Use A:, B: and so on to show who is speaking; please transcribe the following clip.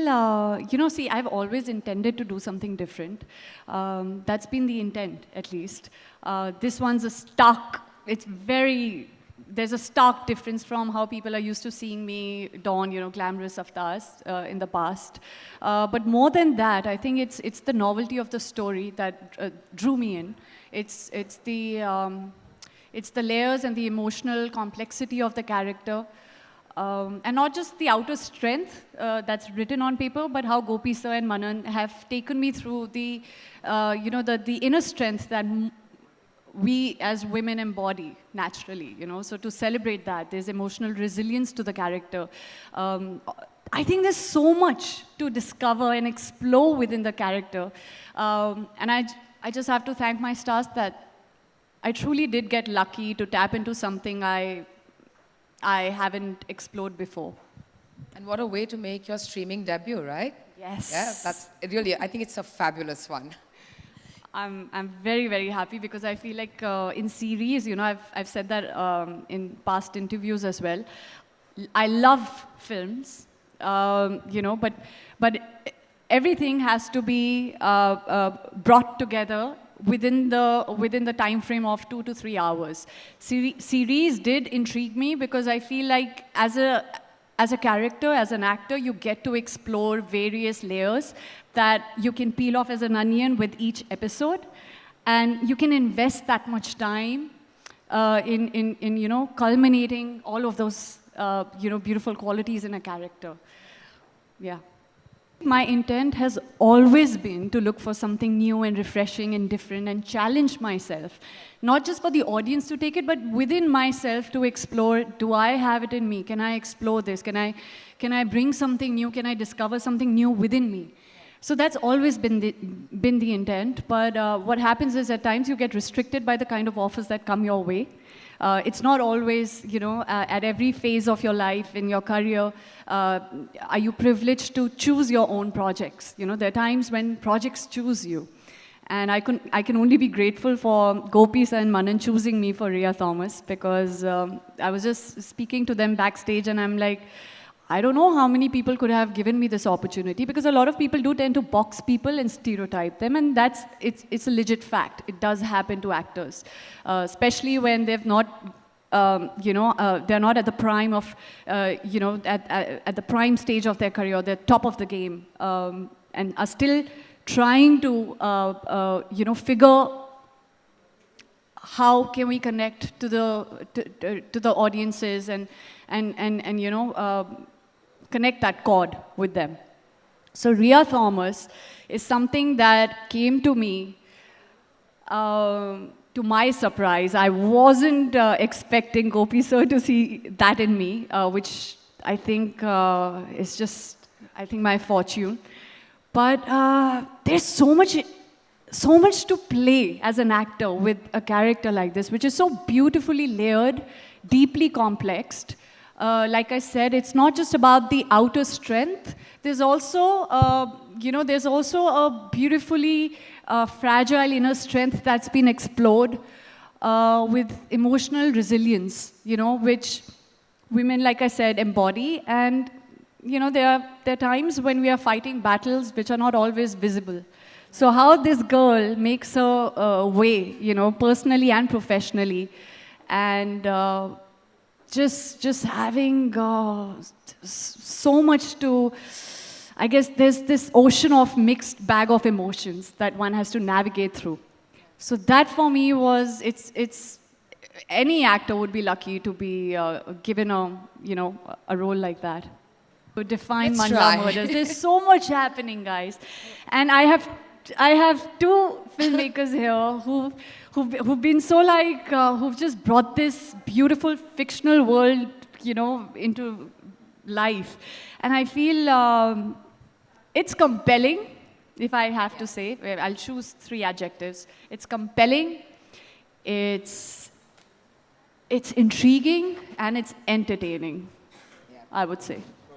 A: feel, see, I've always intended to do something different. That's been the intent, at least. This one's there's a stark difference from how people are used to seeing me don, glamorous avatars in the past. But more than that, I think it's the novelty of the story that drew me in. It's the layers and the emotional complexity of the character. And not just the outer strength that's written on paper, but how Gopi sir and Manan have taken me through the inner strength that we as women embody naturally, So to celebrate that, there's emotional resilience to the character. I think there's so much to discover and explore within the character. And I just have to thank my stars that I truly did get lucky to tap into something I haven't explored before.
B: And what a way to make your streaming debut, right?
A: Yes.
B: Yeah, that's really, I think it's a fabulous one.
A: I'm very, very happy because I feel like in series, I've said that in past interviews as well. I love films, but everything has to be brought together within the time frame of 2 to 3 hours. Series did intrigue me because I feel like as a character, as an actor, you get to explore various layers that you can peel off as an onion with each episode, and you can invest that much time in culminating all of those beautiful qualities in a character. Yeah. My intent has always been to look for something new and refreshing and different and challenge myself. Not just for the audience to take it, but within myself to explore, do I have it in me? Can I explore this? Can I bring something new? Can I discover something new within me? So that's always been the intent. But what happens is at times you get restricted by the kind of offers that come your way. It's not always, at every phase of your life, in your career, are you privileged to choose your own projects. There are times when projects choose you. And I can only be grateful for Gopi sir and Manan choosing me for Rhea Thomas, because I was just speaking to them backstage and I'm like, I don't know how many people could have given me this opportunity, because a lot of people do tend to box people and stereotype them, and it's a legit fact. It does happen to actors, especially when they've not, they're not at the prime of, at the prime stage of their career, they're top of the game, and are still trying to, figure how can we connect to the audiences and connect that chord with them. So Rhea Thomas is something that came to me to my surprise. I wasn't expecting Gopi sir to see that in me, which I think is just, my fortune. But there's so much to play as an actor with a character like this, which is so beautifully layered, deeply complexed. Like I said, it's not just about the outer strength. There's also, a beautifully fragile inner strength that's been explored with emotional resilience, which women, like I said, embody. And, there are times when we are fighting battles which are not always visible. So how this girl makes her way, personally and professionally, and just having so much to, I guess there's this ocean of mixed bag of emotions that one has to navigate through. So that for me was, it's any actor would be lucky to be given a role like that. To define Mandla Murders. There's so much happening, guys. And I have two filmmakers here who've been so who've just brought this beautiful fictional world, into life. And I feel it's compelling, if I have to say. I'll choose 3 adjectives. It's compelling, it's intriguing, and it's entertaining, I would say.